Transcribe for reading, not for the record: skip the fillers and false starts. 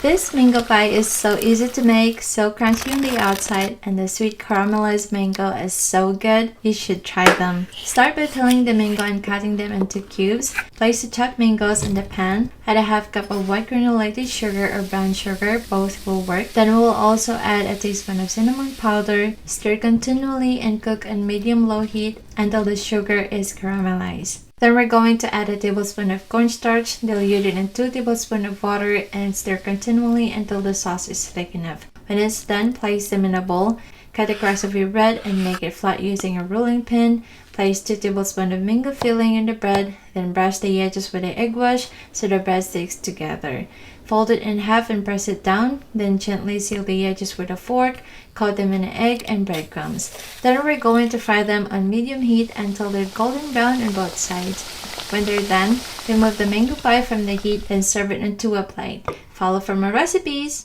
This mango pie is so easy to make, so crunchy on the outside, and the sweet caramelized mango is so good. You should try them. Start by peeling the mango and cutting them into cubes. Place the chopped mangoes in the pan. Add a half cup of white granulated sugar or brown sugar, both will work. Then we will also add a teaspoon of cinnamon powder. Stir continually and cook on medium-low heat until the sugar is caramelized. Then we're going to add a tablespoon of cornstarch, diluted in 2 tablespoons of water, and stir continually until the sauce is thick enough. When it's done, place them in a bowl. Cut the crust of your bread and make it flat using a rolling pin. Place 2 tablespoons of mango filling in the bread, then brush the edges with an egg wash so the bread sticks together. Fold it in half and press it down, then gently seal the edges with a fork. Coat them in an egg and breadcrumbs. Then we're going to fry them on medium heat until they're golden brown on both sides. When they're done, remove the mango pie from the heat and serve it into a plate. Follow for more recipes!